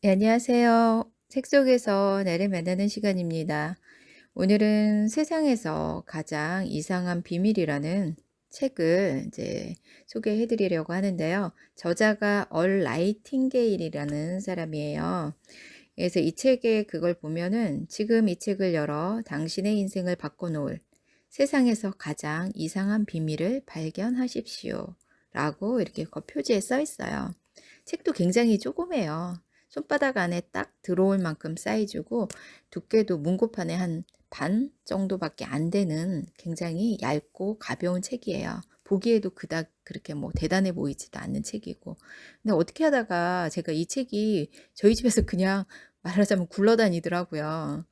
네, 안녕하세요. 책 속에서 나를 만나는 시간입니다. 오늘은 세상에서 가장 이상한 비밀이라는 책을 이제 소개해 드리려고 하는데요. 저자가 얼 나이팅게일이라는 사람이에요. 그래서 이 책에 그걸 보면은 지금 이 책을 열어 당신의 인생을 바꿔놓을 세상에서 가장 이상한 비밀을 발견하십시오. 라고 이렇게 표지에 써 있어요. 책도 굉장히 조그매요. 손바닥 안에 딱 들어올 만큼 사이즈고 두께도 문고판에 한 반 정도밖에 안 되는 굉장히 얇고 가벼운 책이에요. 보기에도 그닥 그렇게 뭐 대단해 보이지도 않는 책이고. 근데 어떻게 하다가 제가 이 책이 저희 집에서 그냥 말하자면 굴러다니더라고요.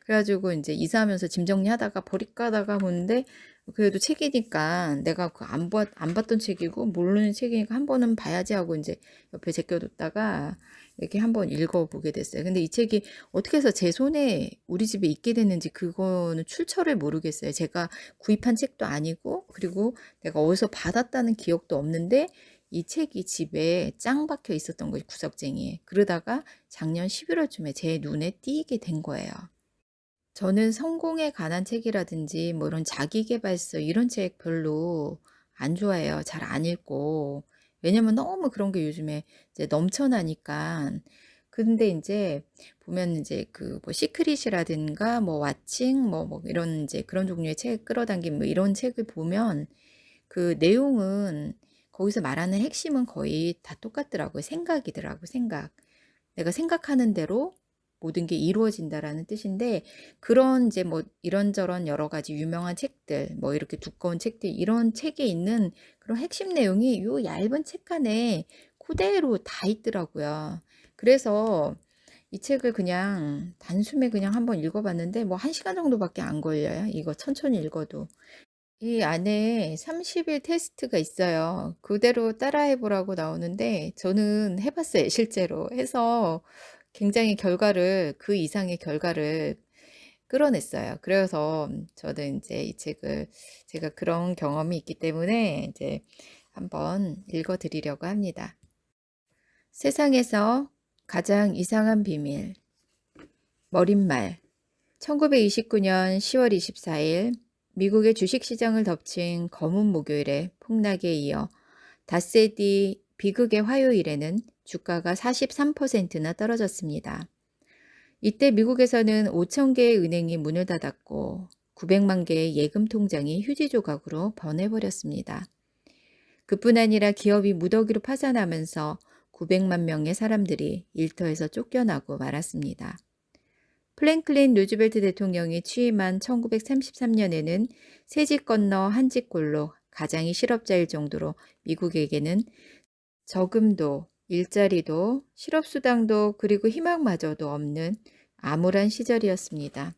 그래가지고 이제 이사하면서 짐 정리하다가 버릴까 하다가 보는데 그래도 책이니까 내가 안 봤던 책이고 모르는 책이니까 한 번은 봐야지 하고 이제 옆에 제껴뒀다가 이렇게 한번 읽어보게 됐어요. 근데 이 책이 어떻게 해서 제 손에 우리 집에 있게 됐는지 그거는 출처를 모르겠어요. 제가 구입한 책도 아니고 그리고 내가 어디서 받았다는 기억도 없는데 이 책이 집에 짱 박혀 있었던 거예요. 구석쟁이에. 그러다가 작년 11월쯤에 제 눈에 띄게 된 거예요. 저는 성공에 관한 책이라든지 뭐 이런 자기계발서 이런 책 별로 안 좋아해요. 잘 안 읽고. 왜냐면 너무 그런 게 요즘에 이제 넘쳐나니까. 근데 이제 보면 이제 그 뭐 시크릿이라든가 뭐 왓칭 뭐 이런 이제 그런 종류의 책 끌어당긴 뭐 이런 책을 보면 그 내용은 거기서 말하는 핵심은 거의 다 똑같더라고요. 생각이더라고, 생각. 내가 생각하는 대로 모든 게 이루어진다라는 뜻인데 그런 이제 뭐 이런저런 여러 가지 유명한 책들 뭐 이렇게 두꺼운 책들 이런 책에 있는 그런 핵심 내용이 요 얇은 책 안에 그대로 다 있더라고요. 그래서 이 책을 그냥 단숨에 그냥 한번 읽어봤는데 뭐 1시간 정도밖에 안 걸려요. 이거 천천히 읽어도. 이 안에 30일 테스트가 있어요. 그대로 따라해 보라고 나오는데 저는 해봤어요. 실제로 해서 굉장히 결과를 그 이상의 결과를 끌어냈어요. 그래서 저는 이제 이 책을 제가 그런 경험이 있기 때문에 이제 한번 읽어 드리려고 합니다. 세상에서 가장 이상한 비밀. 머릿말. 1929년 10월 24일 미국의 주식시장을 덮친 검은 목요일의 폭락에 이어 닷새 뒤 비극의 화요일에는 주가가 43%나 떨어졌습니다. 이때 미국에서는 5천 개의 은행이 문을 닫았고 900만 개의 예금 통장이 휴지 조각으로 변해버렸습니다. 그뿐 아니라 기업이 무더기로 파산하면서 900만 명의 사람들이 일터에서 쫓겨나고 말았습니다. 플랭클린 루즈벨트 대통령이 취임한 1933년에는 세 집 건너 한 집꼴로 가장이 실업자일 정도로 미국에게는 저금도, 일자리도, 실업수당도 그리고 희망마저도 없는 암울한 시절이었습니다.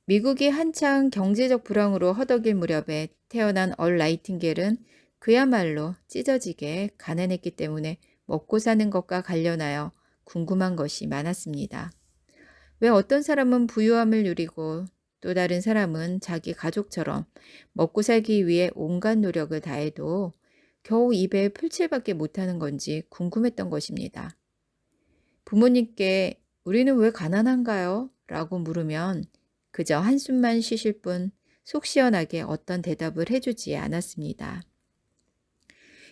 미국이 한창 경제적 불황으로 허덕일 무렵에 태어난 얼 나이팅게일은 그야말로 찢어지게 가난했기 때문에 먹고 사는 것과 관련하여 궁금한 것이 많았습니다. 왜 어떤 사람은 부유함을 누리고 또 다른 사람은 자기 가족처럼 먹고 살기 위해 온갖 노력을 다해도 겨우 입에 풀칠밖에 못하는 건지 궁금했던 것입니다. 부모님께 우리는 왜 가난한가요? 라고 물으면 그저 한숨만 쉬실 뿐 속 시원하게 어떤 대답을 해주지 않았습니다.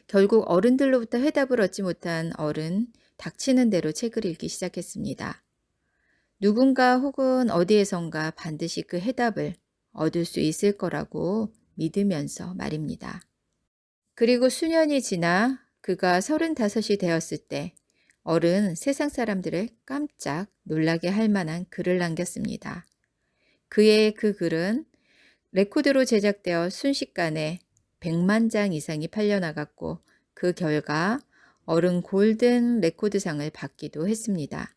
결국 어른들로부터 해답을 얻지 못한 어른, 닥치는 대로 책을 읽기 시작했습니다. 누군가 혹은 어디에선가 반드시 그 해답을 얻을 수 있을 거라고 믿으면서 말입니다. 그리고 수년이 지나 그가 35이 되었을 때 어른 세상 사람들을 깜짝 놀라게 할 만한 글을 남겼습니다. 그의 그 글은 레코드로 제작되어 순식간에 100만 장 이상이 팔려나갔고 그 결과 어른 골든 레코드상을 받기도 했습니다.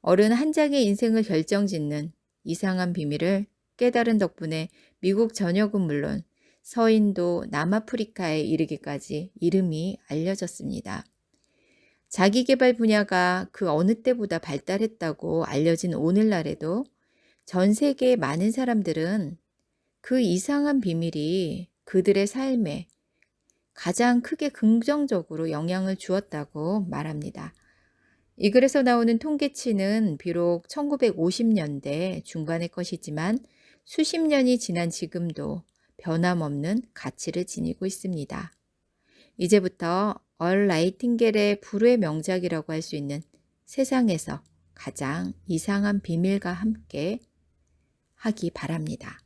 어른 한 장의 인생을 결정짓는 이상한 비밀을 깨달은 덕분에 미국 전역은 물론 서인도 남아프리카에 이르기까지 이름이 알려졌습니다. 자기계발 분야가 그 어느 때보다 발달했다고 알려진 오늘날에도 전 세계의 많은 사람들은 그 이상한 비밀이 그들의 삶에 가장 크게 긍정적으로 영향을 주었다고 말합니다. 이 글에서 나오는 통계치는 비록 1950년대 중반의 것이지만 수십 년이 지난 지금도 변함없는 가치를 지니고 있습니다. 이제부터 얼 라이팅겔의 불후의 명작이라고 할 수 있는 세상에서 가장 이상한 비밀과 함께 하기 바랍니다.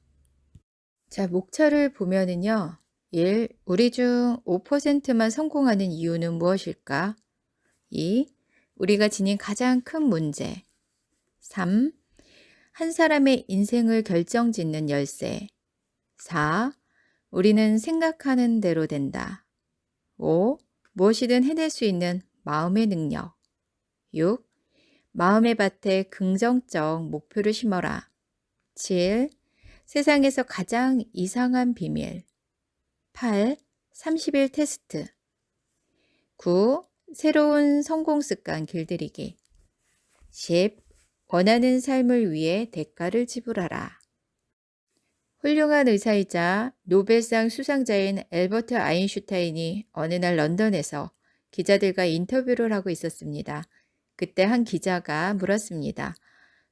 자, 목차를 보면은요. 1. 우리 중 5%만 성공하는 이유는 무엇일까? 2. 우리가 지닌 가장 큰 문제. 3. 한 사람의 인생을 결정짓는 열쇠. 4. 우리는 생각하는 대로 된다. 5. 무엇이든 해낼 수 있는 마음의 능력. 6. 마음의 밭에 긍정적 목표를 심어라. 7. 세상에서 가장 이상한 비밀. 8. 30일 테스트. 9. 새로운 성공 습관 길들이기. 10. 원하는 삶을 위해 대가를 지불하라. 훌륭한 의사이자 노벨상 수상자인 엘버트 아인슈타인이 어느 날 런던에서 기자들과 인터뷰를 하고 있었습니다. 그때 한 기자가 물었습니다.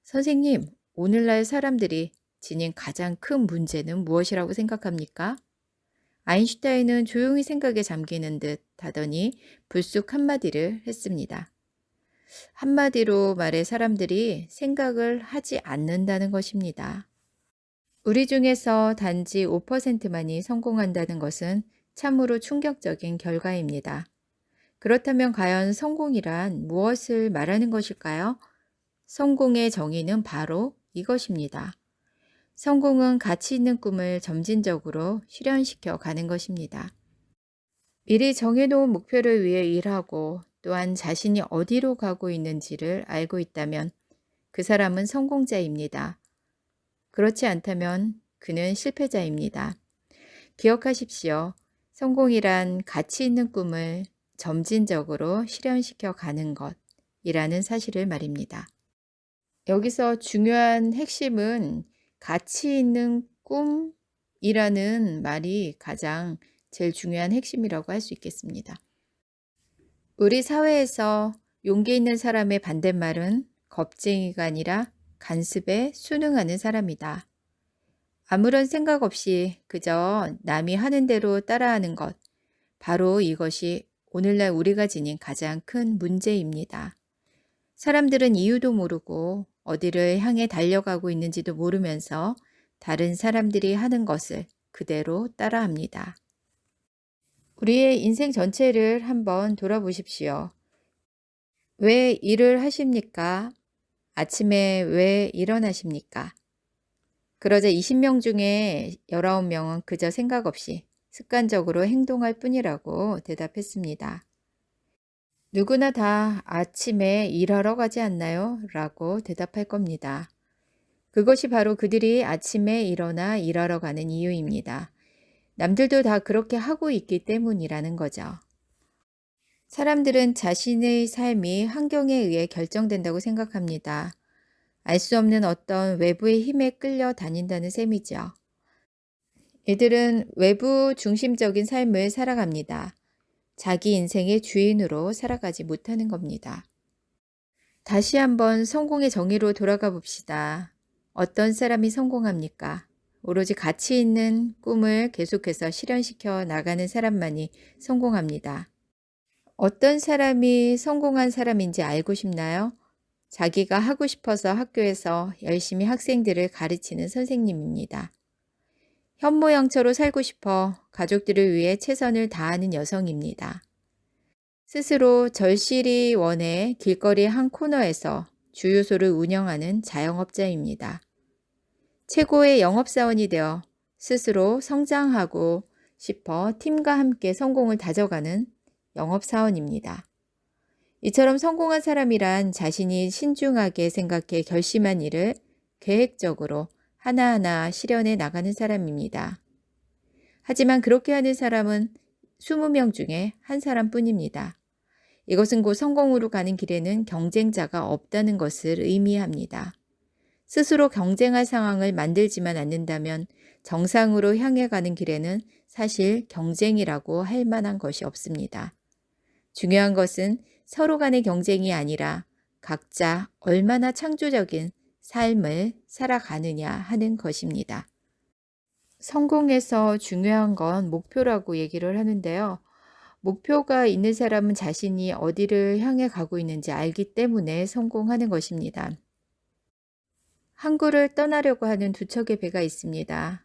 선생님, 오늘날 사람들이 지닌 가장 큰 문제는 무엇이라고 생각합니까? 아인슈타인은 조용히 생각에 잠기는 듯 하더니 불쑥 한마디를 했습니다. 한마디로 말해 사람들이 생각을 하지 않는다는 것입니다. 우리 중에서 단지 5%만이 성공한다는 것은 참으로 충격적인 결과입니다. 그렇다면 과연 성공이란 무엇을 말하는 것일까요? 성공의 정의는 바로 이것입니다. 성공은 가치 있는 꿈을 점진적으로 실현시켜 가는 것입니다. 미리 정해놓은 목표를 위해 일하고 또한 자신이 어디로 가고 있는지를 알고 있다면 그 사람은 성공자입니다. 그렇지 않다면 그는 실패자입니다. 기억하십시오. 성공이란 가치 있는 꿈을 점진적으로 실현시켜 가는 것이라는 사실을 말입니다. 여기서 중요한 핵심은 가치 있는 꿈이라는 말이 가장 제일 중요한 핵심이라고 할 수 있겠습니다. 우리 사회에서 용기 있는 사람의 반대말은 겁쟁이가 아니라 간습에 순응하는 사람이다. 아무런 생각 없이 그저 남이 하는 대로 따라하는 것, 바로 이것이 오늘날 우리가 지닌 가장 큰 문제입니다. 사람들은 이유도 모르고 어디를 향해 달려가고 있는지도 모르면서 다른 사람들이 하는 것을 그대로 따라합니다. 우리의 인생 전체를 한번 돌아보십시오. 왜 일을 하십니까? 아침에 왜 일어나십니까? 그러자 20명 중에 19명은 그저 생각 없이 습관적으로 행동할 뿐이라고 대답했습니다. 누구나 다 아침에 일하러 가지 않나요? 라고 대답할 겁니다. 그것이 바로 그들이 아침에 일어나 일하러 가는 이유입니다. 남들도 다 그렇게 하고 있기 때문이라는 거죠. 사람들은 자신의 삶이 환경에 의해 결정된다고 생각합니다. 알 수 없는 어떤 외부의 힘에 끌려 다닌다는 셈이죠. 이들은 외부 중심적인 삶을 살아갑니다. 자기 인생의 주인으로 살아가지 못하는 겁니다. 다시 한번 성공의 정의로 돌아가 봅시다. 어떤 사람이 성공합니까? 오로지 가치 있는 꿈을 계속해서 실현시켜 나가는 사람만이 성공합니다. 어떤 사람이 성공한 사람인지 알고 싶나요? 자기가 하고 싶어서 학교에서 열심히 학생들을 가르치는 선생님입니다. 현모양처로 살고 싶어 가족들을 위해 최선을 다하는 여성입니다. 스스로 절실히 원해 길거리 한 코너에서 주유소를 운영하는 자영업자입니다. 최고의 영업사원이 되어 스스로 성장하고 싶어 팀과 함께 성공을 다져가는 영업사원입니다. 이처럼 성공한 사람이란 자신이 신중하게 생각해 결심한 일을 계획적으로 하나하나 실현해 나가는 사람입니다. 하지만 그렇게 하는 사람은 20명 중에 한 사람뿐입니다. 이것은 곧 성공으로 가는 길에는 경쟁자가 없다는 것을 의미합니다. 스스로 경쟁할 상황을 만들지만 않는다면 정상으로 향해 가는 길에는 사실 경쟁이라고 할 만한 것이 없습니다. 중요한 것은 서로 간의 경쟁이 아니라 각자 얼마나 창조적인 삶을 살아가느냐 하는 것입니다. 성공에서 중요한 건 목표라고 얘기를 하는데요. 목표가 있는 사람은 자신이 어디를 향해 가고 있는지 알기 때문에 성공하는 것입니다. 항구를 떠나려고 하는 두 척의 배가 있습니다.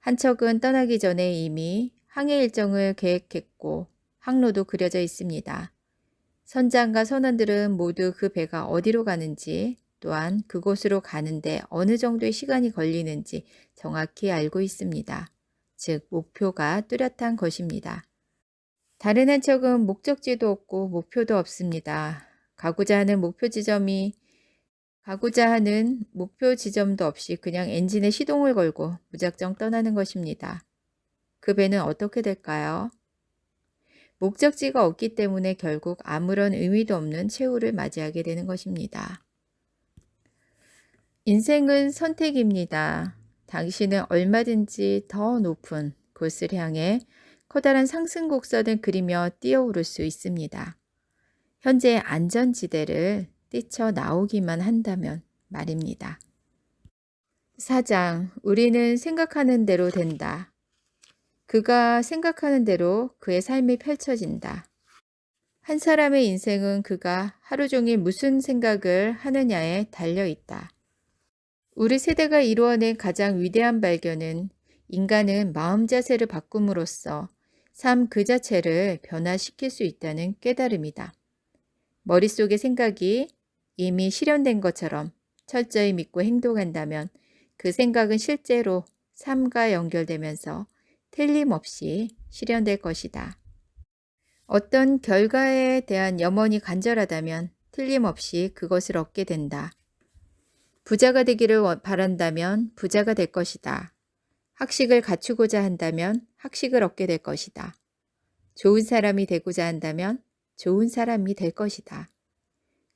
한 척은 떠나기 전에 이미 항해 일정을 계획했고 항로도 그려져 있습니다. 선장과 선원들은 모두 그 배가 어디로 가는지 또한 그곳으로 가는데 어느 정도의 시간이 걸리는지 정확히 알고 있습니다. 즉 목표가 뚜렷한 것입니다. 다른 한 척은 목적지도 없고 목표도 없습니다. 가고자 하는 목표 지점도 없이 그냥 엔진에 시동을 걸고 무작정 떠나는 것입니다. 그 배는 어떻게 될까요? 목적지가 없기 때문에 결국 아무런 의미도 없는 최후를 맞이하게 되는 것입니다. 인생은 선택입니다. 당신은 얼마든지 더 높은 곳을 향해 커다란 상승 곡선을 그리며 뛰어오를 수 있습니다. 현재의 안전지대를 뛰쳐나오기만 한다면 말입니다. 4장, 우리는 생각하는 대로 된다. 그가 생각하는 대로 그의 삶이 펼쳐진다. 한 사람의 인생은 그가 하루 종일 무슨 생각을 하느냐에 달려 있다. 우리 세대가 이루어낸 가장 위대한 발견은 인간은 마음 자세를 바꿈으로써 삶 그 자체를 변화시킬 수 있다는 깨달음이다. 머릿속의 생각이 이미 실현된 것처럼 철저히 믿고 행동한다면 그 생각은 실제로 삶과 연결되면서 틀림없이 실현될 것이다. 어떤 결과에 대한 염원이 간절하다면 틀림없이 그것을 얻게 된다. 부자가 되기를 바란다면 부자가 될 것이다. 학식을 갖추고자 한다면 학식을 얻게 될 것이다. 좋은 사람이 되고자 한다면 좋은 사람이 될 것이다.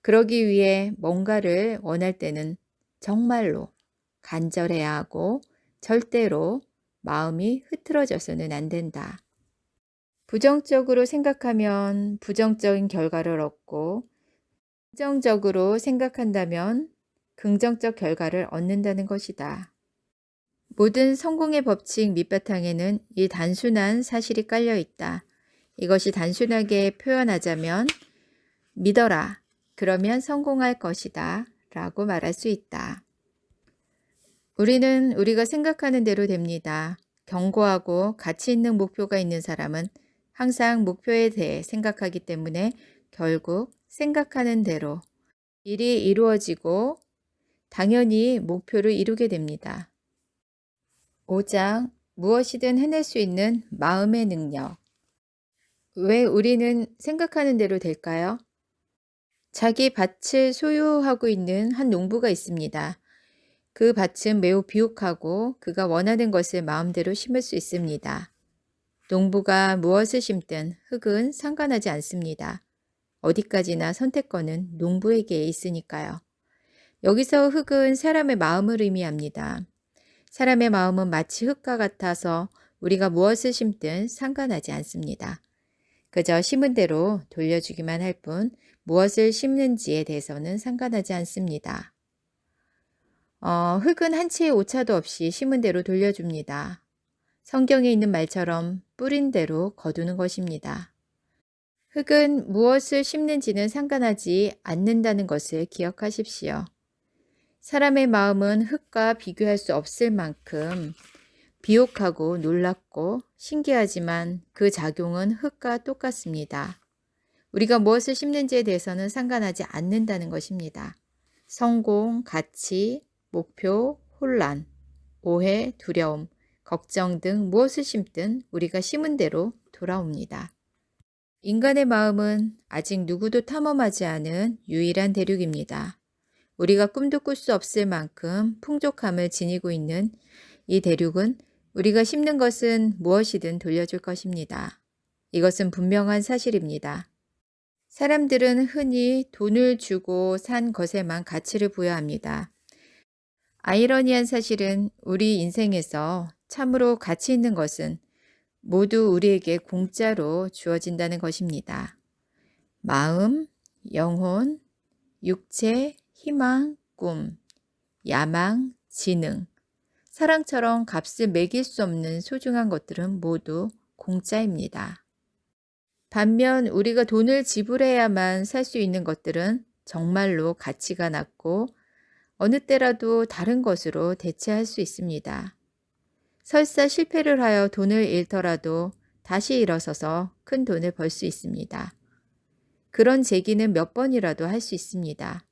그러기 위해 뭔가를 원할 때는 정말로 간절해야 하고 절대로 마음이 흐트러져서는 안 된다. 부정적으로 생각하면 부정적인 결과를 얻고 긍정적으로 생각한다면 긍정적 결과를 얻는다는 것이다. 모든 성공의 법칙 밑바탕에는 이 단순한 사실이 깔려 있다. 이것이 단순하게 표현하자면 믿어라. 그러면 성공할 것이다. 라고 말할 수 있다. 우리는 우리가 생각하는 대로 됩니다. 견고하고 가치 있는 목표가 있는 사람은 항상 목표에 대해 생각하기 때문에 결국 생각하는 대로 일이 이루어지고 당연히 목표를 이루게 됩니다. 5장, 무엇이든 해낼 수 있는 마음의 능력. 왜 우리는 생각하는 대로 될까요? 자기 밭을 소유하고 있는 한 농부가 있습니다. 그 밭은 매우 비옥하고 그가 원하는 것을 마음대로 심을 수 있습니다. 농부가 무엇을 심든 흙은 상관하지 않습니다. 어디까지나 선택권은 농부에게 있으니까요. 여기서 흙은 사람의 마음을 의미합니다. 사람의 마음은 마치 흙과 같아서 우리가 무엇을 심든 상관하지 않습니다. 그저 심은 대로 돌려주기만 할 뿐 무엇을 심는지에 대해서는 상관하지 않습니다. 흙은 한 채의 오차도 없이 심은 대로 돌려줍니다. 성경에 있는 말처럼 뿌린 대로 거두는 것입니다. 흙은 무엇을 심는지는 상관하지 않는다는 것을 기억하십시오. 사람의 마음은 흙과 비교할 수 없을 만큼 비옥하고 놀랍고 신기하지만 그 작용은 흙과 똑같습니다. 우리가 무엇을 심는지에 대해서는 상관하지 않는다는 것입니다. 성공, 가치, 목표, 혼란, 오해, 두려움, 걱정 등 무엇을 심든 우리가 심은 대로 돌아옵니다. 인간의 마음은 아직 누구도 탐험하지 않은 유일한 대륙입니다. 우리가 꿈도 꿀 수 없을 만큼 풍족함을 지니고 있는 이 대륙은 우리가 심는 것은 무엇이든 돌려줄 것입니다. 이것은 분명한 사실입니다. 사람들은 흔히 돈을 주고 산 것에만 가치를 부여합니다. 아이러니한 사실은 우리 인생에서 참으로 가치 있는 것은 모두 우리에게 공짜로 주어진다는 것입니다. 마음, 영혼, 육체, 희망, 꿈, 야망, 지능, 사랑처럼 값을 매길 수 없는 소중한 것들은 모두 공짜입니다. 반면 우리가 돈을 지불해야만 살 수 있는 것들은 정말로 가치가 낮고 어느 때라도 다른 것으로 대체할 수 있습니다. 설사 실패를 하여 돈을 잃더라도 다시 일어서서 큰 돈을 벌 수 있습니다. 그런 재기는 몇 번이라도 할 수 있습니다.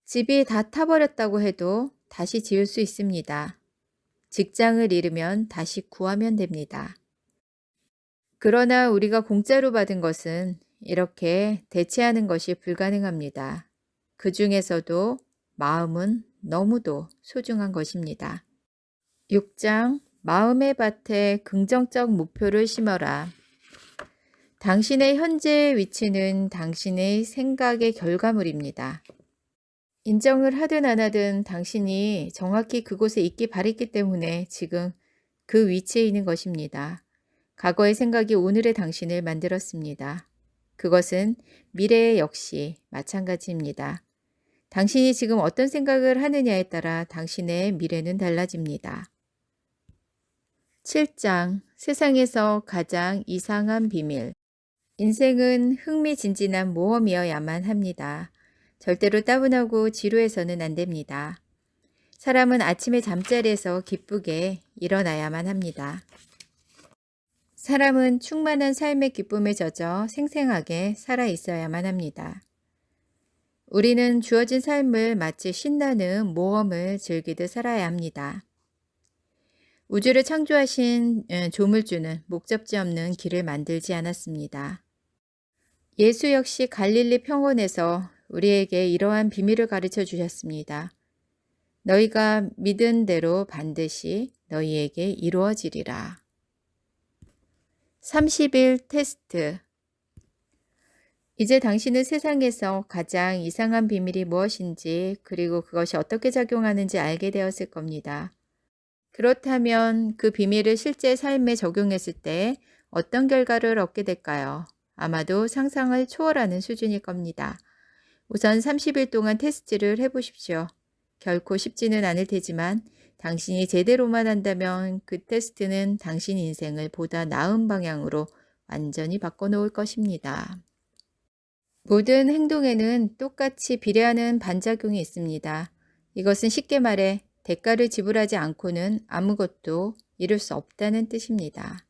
집이 다 타버렸다고 해도 다시 지을 수 있습니다. 직장을 잃으면 다시 구하면 됩니다. 그러나 우리가 공짜로 받은 것은 이렇게 대체하는 것이 불가능합니다. 그 중에서도 마음은 너무도 소중한 것입니다. 6장 마음의 밭에 긍정적 목표를 심어라. 당신의 현재의 위치는 당신의 생각의 결과물입니다. 인정을 하든 안 하든 당신이 정확히 그곳에 있기 바랬기 때문에 지금 그 위치에 있는 것입니다. 과거의 생각이 오늘의 당신을 만들었습니다. 그것은 미래의 역시 마찬가지입니다. 당신이 지금 어떤 생각을 하느냐에 따라 당신의 미래는 달라집니다. 7장 세상에서 가장 이상한 비밀. 인생은 흥미진진한 모험이어야만 합니다. 절대로 따분하고 지루해서는 안 됩니다. 사람은 아침에 잠자리에서 기쁘게 일어나야만 합니다. 사람은 충만한 삶의 기쁨에 젖어 생생하게 살아 있어야만 합니다. 우리는 주어진 삶을 마치 신나는 모험을 즐기듯 살아야 합니다. 우주를 창조하신 조물주는 목적지 없는 길을 만들지 않았습니다. 예수 역시 갈릴리 평원에서 우리에게 이러한 비밀을 가르쳐 주셨습니다. 너희가 믿은 대로 반드시 너희에게 이루어지리라. 30일 테스트. 이제 당신은 세상에서 가장 이상한 비밀이 무엇인지 그리고 그것이 어떻게 작용하는지 알게 되었을 겁니다. 그렇다면 그 비밀을 실제 삶에 적용했을 때 어떤 결과를 얻게 될까요? 아마도 상상을 초월하는 수준일 겁니다. 우선 30일 동안 테스트를 해보십시오. 결코 쉽지는 않을 테지만 당신이 제대로만 한다면 그 테스트는 당신 인생을 보다 나은 방향으로 완전히 바꿔놓을 것입니다. 모든 행동에는 똑같이 비례하는 반작용이 있습니다. 이것은 쉽게 말해 대가를 지불하지 않고는 아무것도 이룰 수 없다는 뜻입니다.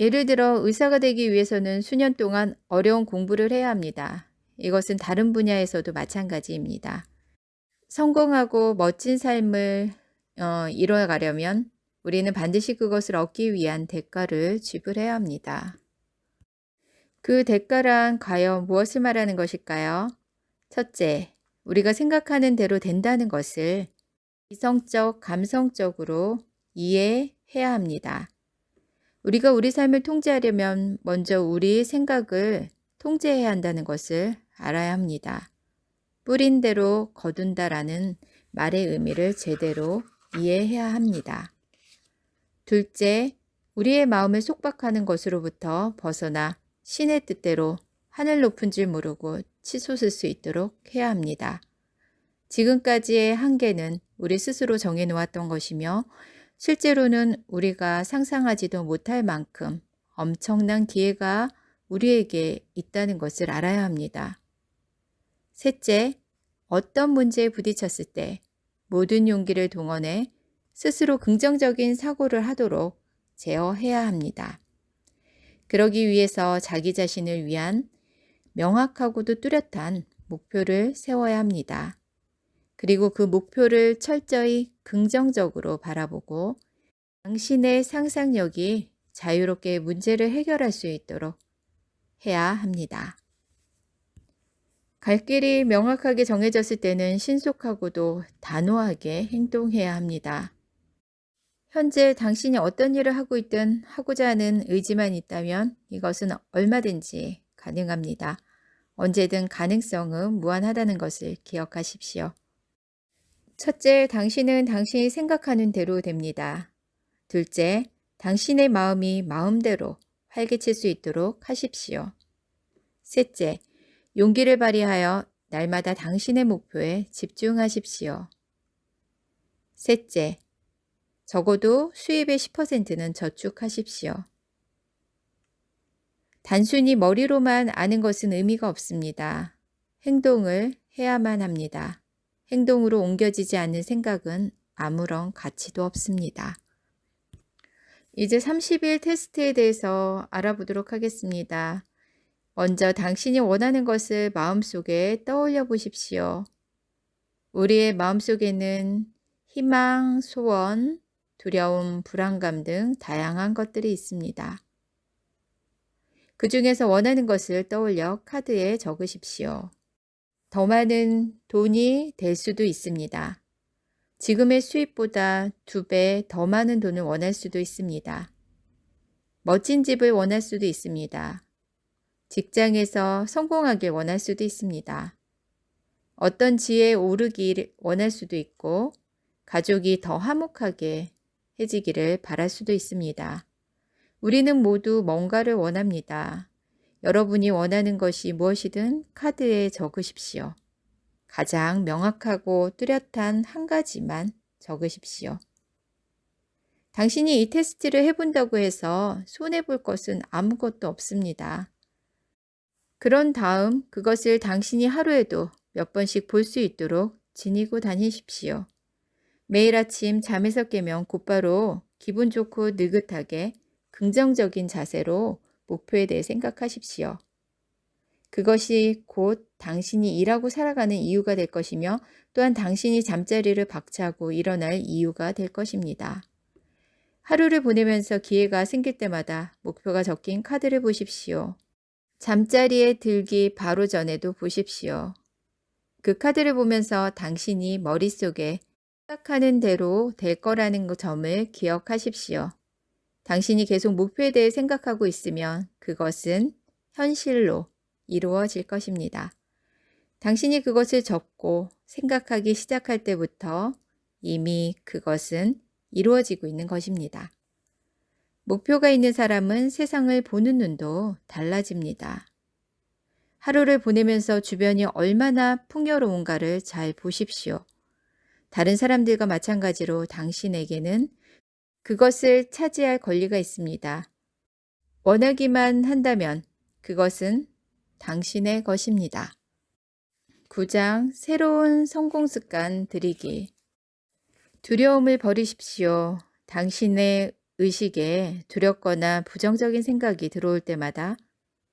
예를 들어 의사가 되기 위해서는 수년 동안 어려운 공부를 해야 합니다. 이것은 다른 분야에서도 마찬가지입니다. 성공하고 멋진 삶을 이뤄가려면 우리는 반드시 그것을 얻기 위한 대가를 지불해야 합니다. 그 대가란 과연 무엇을 말하는 것일까요? 첫째, 우리가 생각하는 대로 된다는 것을 이성적, 감성적으로 이해해야 합니다. 우리가 우리 삶을 통제하려면 먼저 우리의 생각을 통제해야 한다는 것을 알아야 합니다. 뿌린 대로 거둔다라는 말의 의미를 제대로 이해해야 합니다. 둘째, 우리의 마음을 속박하는 것으로부터 벗어나 신의 뜻대로 하늘 높은 줄 모르고 치솟을 수 있도록 해야 합니다. 지금까지의 한계는 우리 스스로 정해놓았던 것이며 실제로는 우리가 상상하지도 못할 만큼 엄청난 기회가 우리에게 있다는 것을 알아야 합니다. 셋째, 어떤 문제에 부딪혔을 때 모든 용기를 동원해 스스로 긍정적인 사고를 하도록 제어해야 합니다. 그러기 위해서 자기 자신을 위한 명확하고도 뚜렷한 목표를 세워야 합니다. 그리고 그 목표를 철저히 긍정적으로 바라보고 당신의 상상력이 자유롭게 문제를 해결할 수 있도록 해야 합니다. 갈 길이 명확하게 정해졌을 때는 신속하고도 단호하게 행동해야 합니다. 현재 당신이 어떤 일을 하고 있든 하고자 하는 의지만 있다면 이것은 얼마든지 가능합니다. 언제든 가능성은 무한하다는 것을 기억하십시오. 첫째, 당신은 당신이 생각하는 대로 됩니다. 둘째, 당신의 마음이 마음대로 활개칠 수 있도록 하십시오. 셋째, 용기를 발휘하여 날마다 당신의 목표에 집중하십시오. 셋째, 적어도 수입의 10%는 저축하십시오. 단순히 머리로만 아는 것은 의미가 없습니다. 행동을 해야만 합니다. 행동으로 옮겨지지 않는 생각은 아무런 가치도 없습니다. 이제 30일 테스트에 대해서 알아보도록 하겠습니다. 먼저 당신이 원하는 것을 마음속에 떠올려 보십시오. 우리의 마음속에는 희망, 소원, 두려움, 불안감 등 다양한 것들이 있습니다. 그 중에서 원하는 것을 떠올려 카드에 적으십시오. 더 많은 돈이 될 수도 있습니다. 지금의 수입보다 2배 더 많은 돈을 원할 수도 있습니다. 멋진 집을 원할 수도 있습니다. 직장에서 성공하길 원할 수도 있습니다. 어떤 지혜에 오르길 원할 수도 있고 가족이 더 화목하게 해지기를 바랄 수도 있습니다. 우리는 모두 뭔가를 원합니다. 여러분이 원하는 것이 무엇이든 카드에 적으십시오. 가장 명확하고 뚜렷한 한 가지만 적으십시오. 당신이 이 테스트를 해본다고 해서 손해볼 것은 아무것도 없습니다. 그런 다음 그것을 당신이 하루에도 몇 번씩 볼 수 있도록 지니고 다니십시오. 매일 아침 잠에서 깨면 곧바로 기분 좋고 느긋하게 긍정적인 자세로 목표에 대해 생각하십시오. 그것이 곧 당신이 일하고 살아가는 이유가 될 것이며 또한 당신이 잠자리를 박차고 일어날 이유가 될 것입니다. 하루를 보내면서 기회가 생길 때마다 목표가 적힌 카드를 보십시오. 잠자리에 들기 바로 전에도 보십시오. 그 카드를 보면서 당신이 머릿속에 생각하는 대로 될 거라는 점을 기억하십시오. 당신이 계속 목표에 대해 생각하고 있으면 그것은 현실로 이루어질 것입니다. 당신이 그것을 적고 생각하기 시작할 때부터 이미 그것은 이루어지고 있는 것입니다. 목표가 있는 사람은 세상을 보는 눈도 달라집니다. 하루를 보내면서 주변이 얼마나 풍요로운가를 잘 보십시오. 다른 사람들과 마찬가지로 당신에게는 그것을 차지할 권리가 있습니다. 원하기만 한다면 그것은 당신의 것입니다. 9장 새로운 성공 습관 들이기. 두려움을 버리십시오. 당신의 의식에 두렵거나 부정적인 생각이 들어올 때마다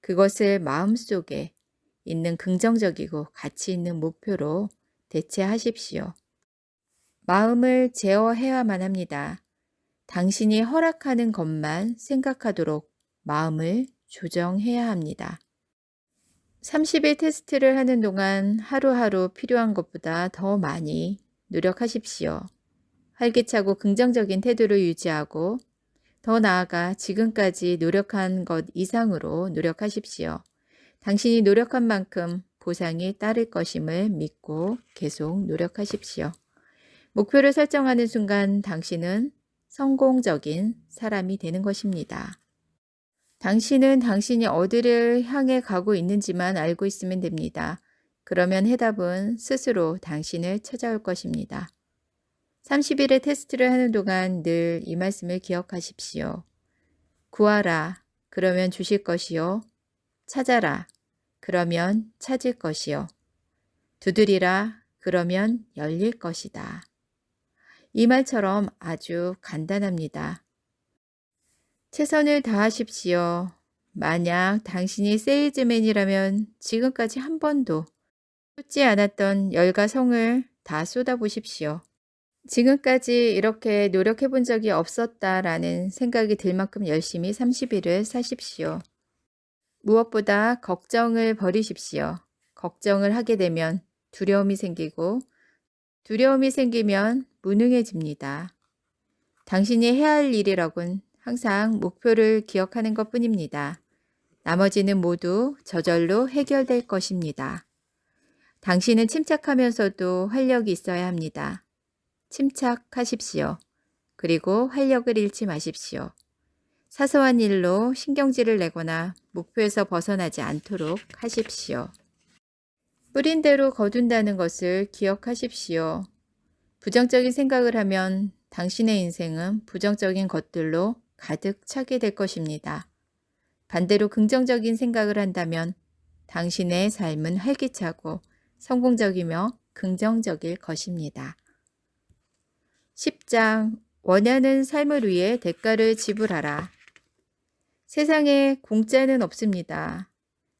그것을 마음속에 있는 긍정적이고 가치 있는 목표로 대체하십시오. 마음을 제어해야만 합니다. 당신이 허락하는 것만 생각하도록 마음을 조정해야 합니다. 30일 테스트를 하는 동안 하루하루 필요한 것보다 더 많이 노력하십시오. 활기차고 긍정적인 태도를 유지하고 더 나아가 지금까지 노력한 것 이상으로 노력하십시오. 당신이 노력한 만큼 보상이 따를 것임을 믿고 계속 노력하십시오. 목표를 설정하는 순간 당신은 성공적인 사람이 되는 것입니다. 당신은 당신이 어디를 향해 가고 있는지만 알고 있으면 됩니다. 그러면 해답은 스스로 당신을 찾아올 것입니다. 30일의 테스트를 하는 동안 늘 이 말씀을 기억하십시오. 구하라, 그러면 주실 것이요. 찾아라, 그러면 찾을 것이요. 두드리라, 그러면 열릴 것이다. 이 말처럼 아주 간단합니다. 최선을 다하십시오. 만약 당신이 세일즈맨이라면 지금까지 한 번도 쏟지 않았던 열과 성을 다 쏟아보십시오. 지금까지 이렇게 노력해 본 적이 없었다라는 생각이 들 만큼 열심히 30일을 사십시오. 무엇보다 걱정을 버리십시오. 걱정을 하게 되면 두려움이 생기고 두려움이 생기면 무능해집니다. 당신이 해야 할 일이라곤 항상 목표를 기억하는 것뿐입니다. 나머지는 모두 저절로 해결될 것입니다. 당신은 침착하면서도 활력이 있어야 합니다. 침착하십시오. 그리고 활력을 잃지 마십시오. 사소한 일로 신경질을 내거나 목표에서 벗어나지 않도록 하십시오. 뿌린 대로 거둔다는 것을 기억하십시오. 부정적인 생각을 하면 당신의 인생은 부정적인 것들로 가득 차게 될 것입니다. 반대로 긍정적인 생각을 한다면 당신의 삶은 활기차고 성공적이며 긍정적일 것입니다. 10장 원하는 삶을 위해 대가를 지불하라. 세상에 공짜는 없습니다.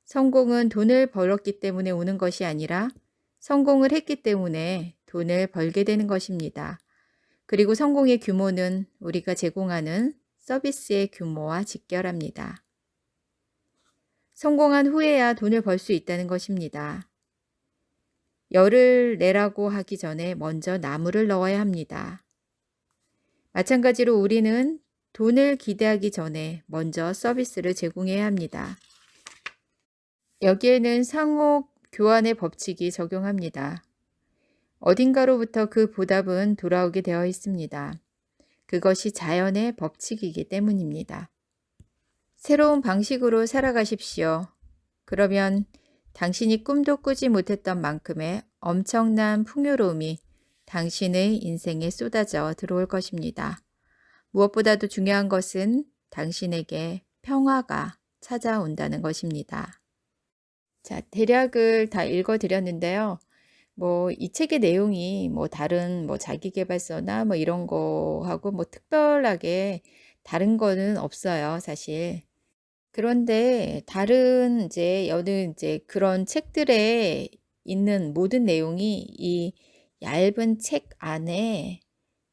성공은 돈을 벌었기 때문에 오는 것이 아니라 성공을 했기 때문에 돈을 벌게 되는 것입니다. 그리고 성공의 규모는 우리가 제공하는 서비스의 규모와 직결합니다. 성공한 후에야 돈을 벌 수 있다는 것입니다. 열을 내라고 하기 전에 먼저 나무를 넣어야 합니다. 마찬가지로 우리는 돈을 기대하기 전에 먼저 서비스를 제공해야 합니다. 여기에는 상호 교환의 법칙이 적용합니다. 어딘가로부터 그 보답은 돌아오게 되어 있습니다. 그것이 자연의 법칙이기 때문입니다. 새로운 방식으로 살아가십시오. 그러면 당신이 꿈도 꾸지 못했던 만큼의 엄청난 풍요로움이 당신의 인생에 쏟아져 들어올 것입니다. 무엇보다도 중요한 것은 당신에게 평화가 찾아온다는 것입니다. 자, 대략을 다 읽어드렸는데요. 이 책의 내용이 다른 자기계발서나 이런 거하고 특별하게 다른 거는 없어요, 사실. 그런데 다른 여느 그런 책들에 있는 모든 내용이 이 얇은 책 안에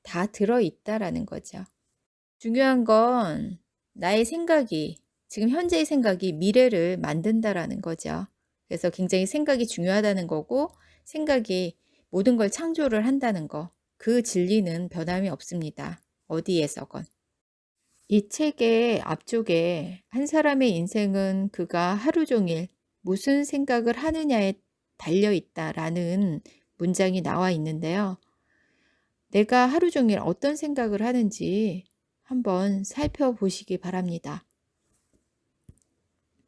다 들어있다라는 거죠. 중요한 건 나의 생각이, 지금 현재의 생각이 미래를 만든다라는 거죠. 그래서 굉장히 생각이 중요하다는 거고, 생각이 모든 걸 창조를 한다는 거, 그 진리는 변함이 없습니다. 어디에서건. 이 책의 앞쪽에 한 사람의 인생은 그가 하루 종일 무슨 생각을 하느냐에 달려 있다라는 문장이 나와 있는데요. 내가 하루 종일 어떤 생각을 하는지 한번 살펴보시기 바랍니다.